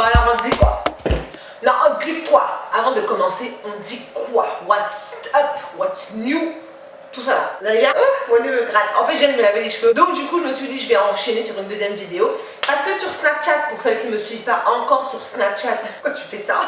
Bah alors on dit quoi? Non, on dit quoi? Avant de commencer, on dit quoi? What's up? What's new? Tout ça là. Vous allez bien? Mon nez me gratte. En fait, je viens de me laver les cheveux. Donc du coup, je me suis dit, je vais enchaîner sur une deuxième vidéo. Parce que sur Snapchat, pour celles qui ne me suivent pas encore sur Snapchat, pourquoi tu fais ça?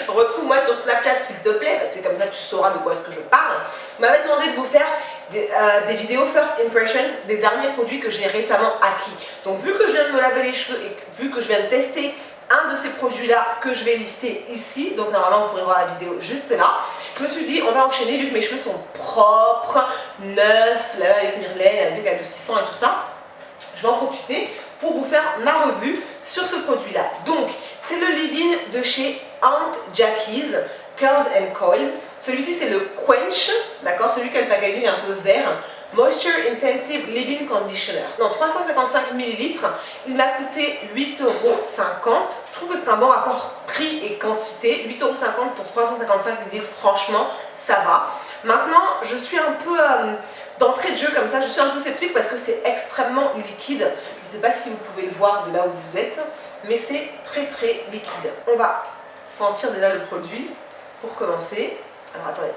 Retrouve-moi sur Snapchat s'il te plaît, parce que comme ça tu sauras de quoi est-ce que je parle. Vous m'avez demandé de vous faire des vidéos First Impressions des derniers produits que j'ai récemment acquis. Donc vu que je viens de me laver les cheveux et vu que je viens de tester un de ces produits là que je vais lister ici, donc normalement vous pourrez voir la vidéo juste là, je me suis dit on va enchaîner vu que mes cheveux sont propres, neufs, là avec Myrlène, avec adoucissant et tout ça. Je vais en profiter pour vous faire ma revue sur ce produit là. Donc c'est le leave-in de chez Aunt Jackie's Curls and Coils. Celui-ci c'est le Quench, d'accord, celui qui a le packaging un peu vert. Moisture Intensive Leave-in Conditioner. Non, 355 ml. Il m'a coûté 8,50 €. Je trouve que c'est un bon rapport prix et quantité. 8,50 € pour 355 ml, franchement, ça va. Maintenant, je suis un peu d'entrée de jeu comme ça, je suis un peu sceptique parce que c'est extrêmement liquide. Je ne sais pas si vous pouvez le voir de là où vous êtes, mais c'est très très liquide. On va sentir déjà le produit pour commencer. Alors attendez,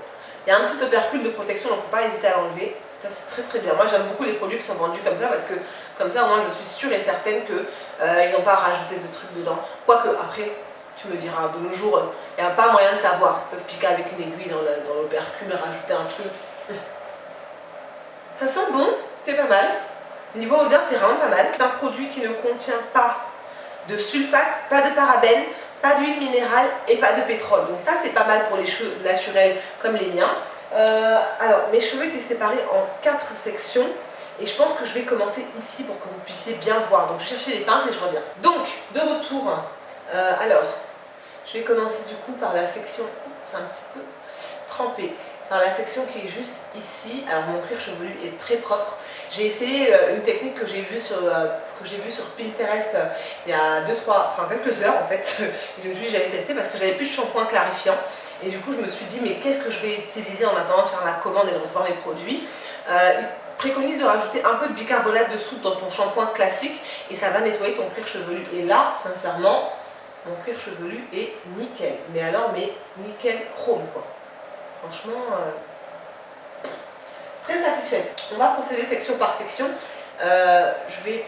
il y a un petit opercule de protection, donc il ne faut pas hésiter à l'enlever. Ça c'est très très bien. Moi j'aime beaucoup les produits qui sont vendus comme ça parce que comme ça au moins je suis sûre et certaine qu'ils n'ont pas rajouté de trucs dedans. Quoique après, tu me diras, de nos jours, il n'y a pas moyen de savoir. Ils peuvent piquer avec une aiguille dans l'opercule, rajouter un truc. Ça sent bon, c'est pas mal. Niveau odeur, c'est vraiment pas mal. C'est un produit qui ne contient pas de sulfate, pas de parabènes, pas d'huile minérale et pas de pétrole. Donc ça, c'est pas mal pour les cheveux naturels comme les miens. Alors, mes cheveux étaient séparés en 4 sections. Et je pense que je vais commencer ici pour que vous puissiez bien voir. Donc je vais chercher les pinces et je reviens. Donc, de retour. Alors, je vais commencer du coup par la section... C'est un petit peu trempé. Par la section qui est juste ici. Alors mon cuir chevelu est très propre. J'ai essayé une technique que j'ai vue sur Pinterest il y a quelques heures en fait. Et je me suis dit j'allais tester parce que j'avais plus de shampoing clarifiant. Et du coup je me suis dit mais qu'est-ce que je vais utiliser en attendant de faire ma commande et de recevoir mes produits. Il préconise de rajouter un peu de bicarbonate de soude dans ton shampoing classique et ça va nettoyer ton cuir chevelu. Et là sincèrement mon cuir chevelu est nickel. Mais alors mais nickel chrome quoi. Franchement, très satisfaite. On va procéder section par section. Je vais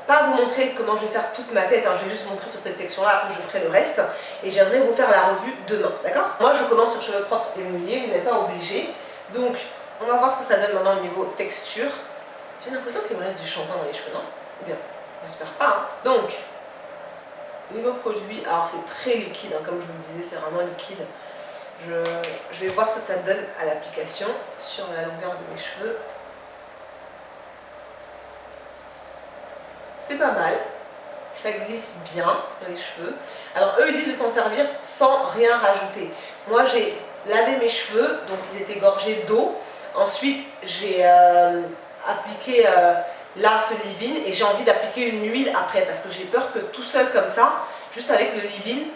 pas vous montrer comment je vais faire toute ma tête, hein. Je vais juste vous montrer sur cette section-là, après je ferai le reste. Et j'aimerais vous faire la revue demain, d'accord? Moi je commence sur cheveux propres et mouillés, vous n'êtes pas obligé. Donc, on va voir ce que ça donne maintenant au niveau texture. J'ai l'impression qu'il me reste du shampoing dans les cheveux, non? Ou bien, j'espère pas. Hein. Donc, niveau produit, alors c'est très liquide, hein, comme je vous le disais, c'est vraiment liquide. Je vais voir ce que ça donne à l'application sur la longueur de mes cheveux. C'est pas mal, ça glisse bien dans les cheveux. Alors eux ils disent de s'en servir sans rien rajouter. Moi j'ai lavé mes cheveux, donc ils étaient gorgés d'eau. Ensuite j'ai appliqué là ce leave-in et j'ai envie d'appliquer une huile après parce que j'ai peur que tout seul comme ça, juste avec le leave-in,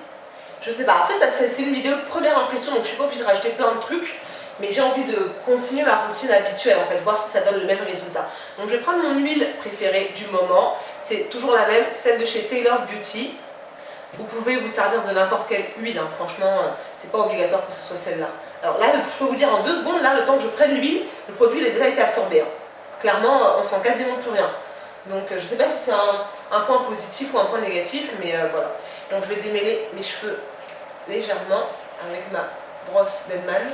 je sais pas, après c'est une vidéo de première impression donc je suis pas obligée de rajouter plein de trucs. Mais j'ai envie de continuer ma routine habituelle en fait, voir si ça donne le même résultat. Donc je vais prendre mon huile préférée du moment. C'est toujours la même, celle de chez Taylor Beauty. Vous pouvez vous servir de n'importe quelle huile, hein. Franchement, c'est pas obligatoire que ce soit celle-là. Alors là, je peux vous dire en 2 secondes, là, le temps que je prenne l'huile, le produit il a déjà été absorbé. Hein. Clairement, on sent quasiment plus rien. Donc je sais pas si c'est un point positif ou un point négatif, mais voilà. Donc je vais démêler mes cheveux légèrement avec ma brosse Denman.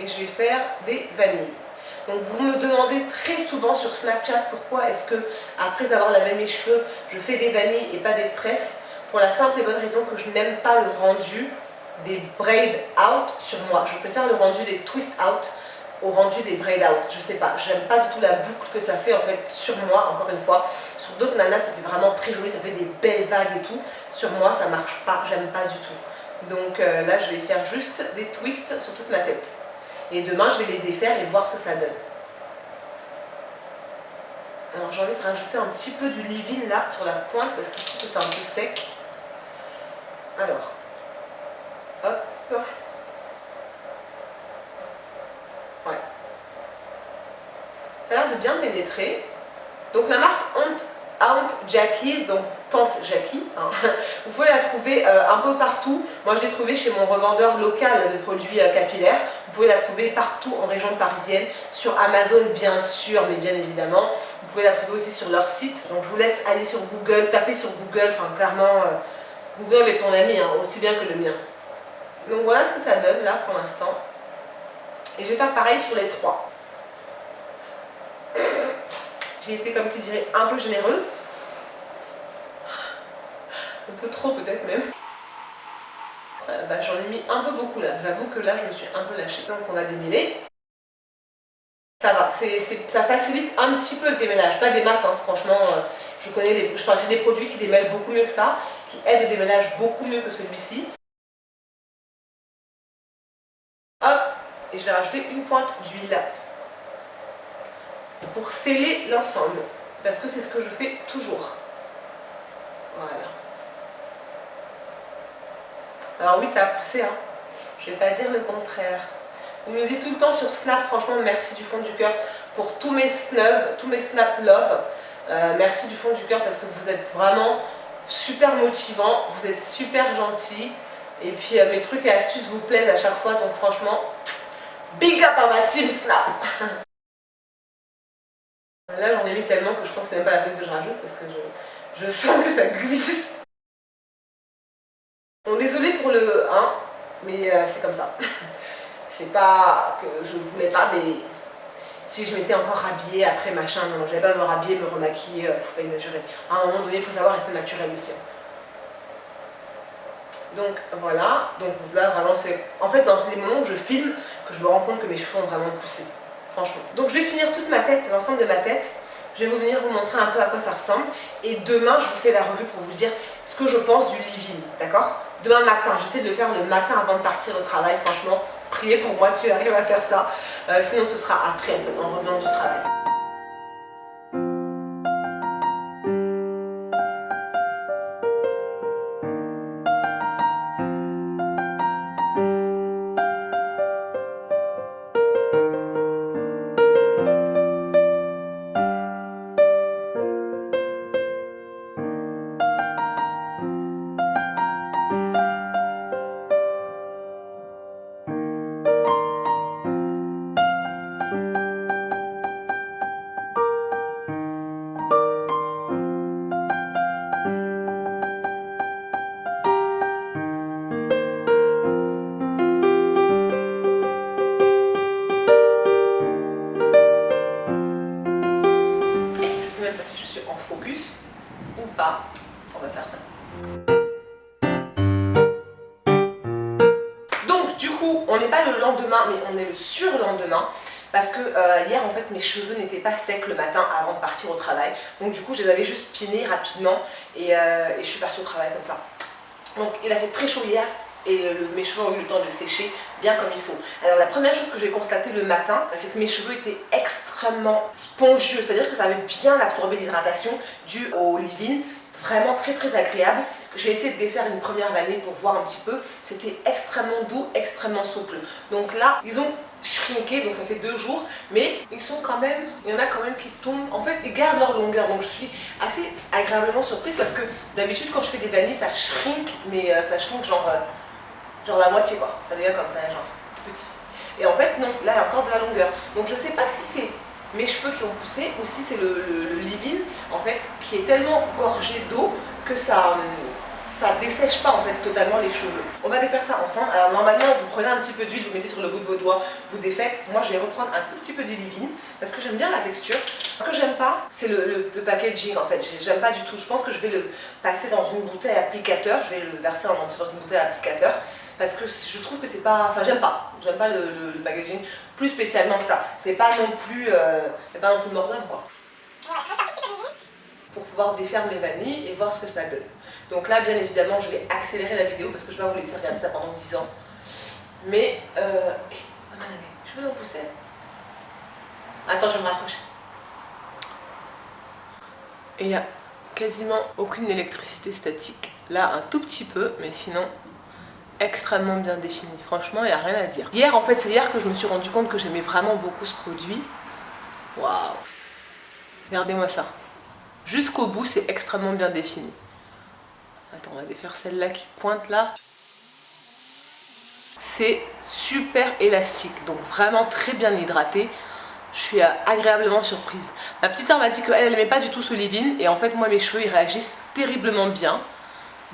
Et je vais faire des vanilles. Donc vous me demandez très souvent sur Snapchat pourquoi est-ce que après avoir lavé mes cheveux je fais des vanilles et pas des tresses, pour la simple et bonne raison que je n'aime pas le rendu des braid out sur moi. Je préfère le rendu des twist out au rendu des braid out. Je sais pas, j'aime pas du tout la boucle que ça fait en fait sur moi, encore une fois. Sur d'autres nanas ça fait vraiment très joli, ça fait des belles vagues et tout. Sur moi ça marche pas, j'aime pas du tout. Donc là je vais faire juste des twists sur toute ma tête. Et demain, je vais les défaire et voir ce que ça donne. Alors, j'ai envie de rajouter un petit peu du leave-in là, sur la pointe, parce que je trouve que c'est un peu sec. Alors, hop. Ouais. Ça a l'air de bien pénétrer. Donc la marque Aunt Jackie's, donc Tante Jackie, hein. Vous pouvez la trouver un peu partout. Moi je l'ai trouvée chez mon revendeur local de produits capillaires. Vous pouvez la trouver partout en région parisienne, sur Amazon bien sûr, mais bien évidemment. Vous pouvez la trouver aussi sur leur site. Donc je vous laisse aller sur Google, taper sur Google, enfin clairement Google est ton ami, hein, aussi bien que le mien. Donc voilà ce que ça donne là pour l'instant. Et je vais faire pareil sur les trois. J'ai été, comme qui dirait, un peu généreuse. Un peu trop peut-être même. Bah, j'en ai mis un peu beaucoup là. J'avoue que là je me suis un peu lâchée. Donc on va démêler. Ça va, ça facilite un petit peu le démêlage. Pas des masses, hein. Franchement, je connais j'ai des produits qui démêlent beaucoup mieux que ça, qui aident au démêlage beaucoup mieux que celui-ci. Hop, et je vais rajouter une pointe d'huile pour sceller l'ensemble, parce que c'est ce que je fais toujours. Voilà. Alors oui, ça a poussé, hein. Je vais pas dire le contraire. Vous me dites tout le temps sur Snap, franchement, merci du fond du cœur pour tous mes Snap Love. Merci du fond du cœur parce que vous êtes vraiment super motivants, vous êtes super gentils. Et puis mes trucs et astuces vous plaisent à chaque fois, donc franchement, big up à ma team Snap. Là j'en ai mis tellement que je crois que c'est même pas la peine que je rajoute parce que je sens que ça glisse. Bon, désolé pour le 1, mais c'est comme ça. C'est pas que je voulais pas, mais si je m'étais encore rhabillée après machin, non, j'allais pas me rhabiller, me remaquiller, faut pas exagérer. À un moment donné, il faut savoir rester naturel aussi. Donc voilà, donc là vraiment c'est... En fait dans les moments où je filme que je me rends compte que mes cheveux ont vraiment poussé, franchement. Donc je vais finir toute ma tête, l'ensemble de ma tête. Je vais venir vous montrer un peu à quoi ça ressemble. Et demain je vous fais la revue pour vous dire ce que je pense du leave-in, d'accord? Demain matin, j'essaie de le faire le matin avant de partir au travail, franchement. Priez pour moi si j'arrive à faire ça. Sinon ce sera après en fait, en revenant du travail. Si je suis en focus ou pas, on va faire ça. Donc du coup, on n'est pas le lendemain, mais on est le surlendemain. Parce que hier en fait mes cheveux n'étaient pas secs le matin avant de partir au travail. Donc du coup je les avais juste pinés rapidement et je suis partie au travail comme ça. Donc il a fait très chaud hier. Et mes cheveux ont eu le temps de sécher bien comme il faut. Alors la première chose que j'ai constatée le matin, c'est que mes cheveux étaient extrêmement spongieux, c'est-à-dire que ça avait bien absorbé l'hydratation due au leave-in, vraiment très très agréable. J'ai essayé de défaire une première vanille pour voir un petit peu, c'était extrêmement doux, extrêmement souple. Donc là, ils ont shrinké, donc ça fait 2 jours, mais ils sont quand même, il y en a quand même qui tombent, en fait ils gardent leur longueur, donc je suis assez agréablement surprise parce que d'habitude quand je fais des vanilles ça shrink, mais ça shrink genre la moitié quoi, ça devient comme ça, genre tout petit. Et en fait non, là il y a encore de la longueur. Donc je sais pas si c'est mes cheveux qui ont poussé ou si c'est le leave-in en fait qui est tellement gorgé d'eau que ça dessèche pas en fait totalement les cheveux. On va défaire ça ensemble. Alors normalement vous prenez un petit peu d'huile, vous mettez sur le bout de vos doigts, vous défaites. Moi je vais reprendre un tout petit peu du leave-in parce que j'aime bien la texture. Ce que j'aime pas c'est le packaging en fait, j'aime pas du tout. Je pense que je vais le passer dans une bouteille applicateur, je vais le verser en entier dans une bouteille applicateur. Parce que je trouve que c'est pas... Enfin j'aime pas le packaging plus spécialement que ça. C'est pas non plus mordant quoi. Pour pouvoir défaire mes vanilles et voir ce que ça donne. Donc là bien évidemment je vais accélérer la vidéo parce que je vais pas vous laisser regarder ça pendant 10 ans. Mais je vais en pousser. Attends, je vais me rapprocher. Et il n'y a quasiment aucune électricité statique. Là un tout petit peu, mais sinon extrêmement bien défini, franchement il n'y a rien à dire. Hier en fait c'est hier que je me suis rendu compte que j'aimais vraiment beaucoup ce produit. Waouh, regardez-moi ça. jusqu'au bout, c'est extrêmement bien défini. Attends, on va défaire celle-là qui pointe là. C'est super élastique, donc vraiment très bien hydraté. Je suis agréablement surprise. Ma petite soeur m'a dit qu'elle n'aimait pas du tout ce leave-in et en fait moi mes cheveux ils réagissent terriblement bien.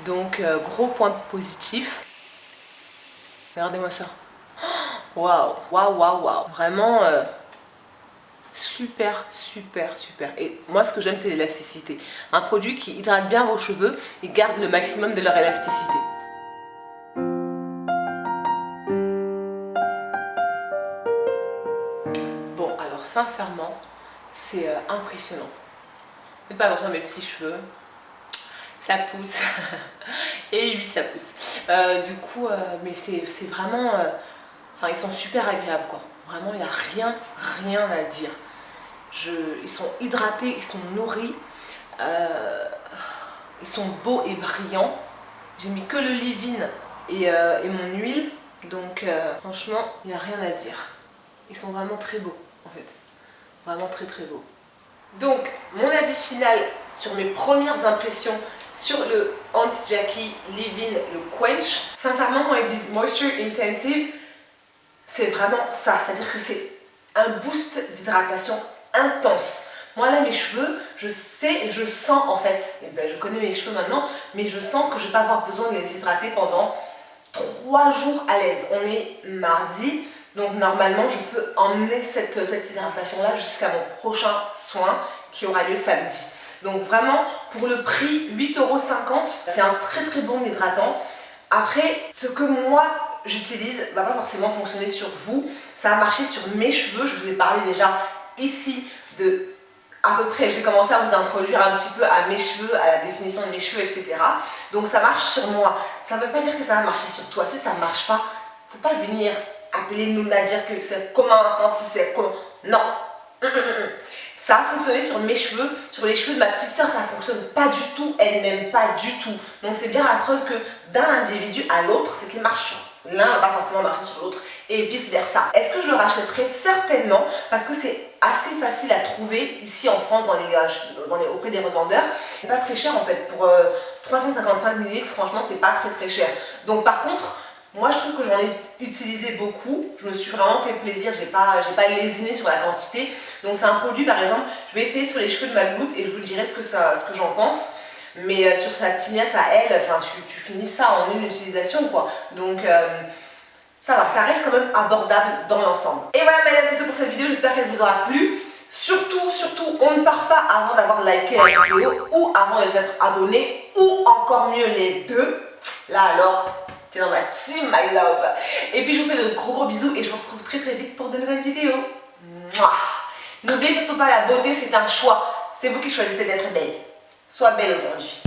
Donc gros point positif. Regardez-moi ça. Waouh, waouh, waouh, waouh. Vraiment super, super, super. Et moi ce que j'aime c'est l'élasticité. Un produit qui hydrate bien vos cheveux et garde le maximum de leur élasticité. Bon alors sincèrement c'est impressionnant. Faites pas attention à mes petits cheveux. Ça pousse. Et oui ça pousse. Du coup mais c'est vraiment... Enfin, ils sont super agréables, quoi. Vraiment, il n'y a rien à dire. Ils sont hydratés, ils sont nourris. Ils sont beaux et brillants. J'ai mis que le leave-in et mon huile. Donc, franchement, il n'y a rien à dire. Ils sont vraiment très beaux, en fait. Vraiment très beaux. Donc, mon avis final sur mes premières impressions sur le Aunt Jackie Leave-in, le Quench. Sincèrement, quand ils disent Moisture Intensive, c'est vraiment ça, c'est-à-dire que c'est un boost d'hydratation intense. Moi là mes cheveux, je sens en fait, et ben, je connais mes cheveux maintenant, mais je sens que je ne vais pas avoir besoin de les hydrater pendant 3 jours à l'aise. On est mardi, donc normalement je peux emmener cette hydratation là jusqu'à mon prochain soin qui aura lieu samedi. Donc vraiment pour le prix 8,50 €, c'est un très bon hydratant. Après, ce que moi j'utilise va pas forcément fonctionner sur vous, ça a marché sur mes cheveux. Je vous ai parlé déjà ici de à peu près, j'ai commencé à vous introduire un petit peu à mes cheveux, à la définition de mes cheveux, etc. Donc ça marche sur moi. Ça ne veut pas dire que ça va marcher sur toi. Si ça ne marche pas, faut pas venir appeler Nouna, dire que c'est comment un c'est comment. Non. Ça a fonctionné sur mes cheveux, sur les cheveux de ma petite soeur, ça ne fonctionne pas du tout, elle n'aime pas du tout. Donc c'est bien la preuve que d'un individu à l'autre, c'est qu'il marche sur l'un, ne va pas forcément marcher sur l'autre et vice versa. Est-ce que je le rachèterai? Certainement, parce que c'est assez facile à trouver ici en France auprès des revendeurs. C'est pas très cher en fait, pour 355 ml, franchement c'est pas très cher. Donc par contre, moi je trouve que j'en ai utilisé beaucoup, je me suis vraiment fait plaisir, j'ai pas lésiné sur la quantité. Donc c'est un produit par exemple, je vais essayer sur les cheveux de ma goutte et je vous dirai ce que j'en pense. Mais sur sa tignasse à elle, enfin, tu finis ça en une utilisation quoi. Donc ça va, ça reste quand même abordable dans l'ensemble. Et voilà mesdames, c'est tout pour cette vidéo, j'espère qu'elle vous aura plu. Surtout, on ne part pas avant d'avoir liké la vidéo ou avant de s'être abonné ou encore mieux les deux. Là alors, tu es dans ma team my love. Et puis je vous fais de gros bisous et je vous retrouve très vite pour de nouvelles vidéos. N'oubliez surtout pas, la beauté c'est un choix. C'est vous qui choisissez d'être belle. Sois belle aujourd'hui.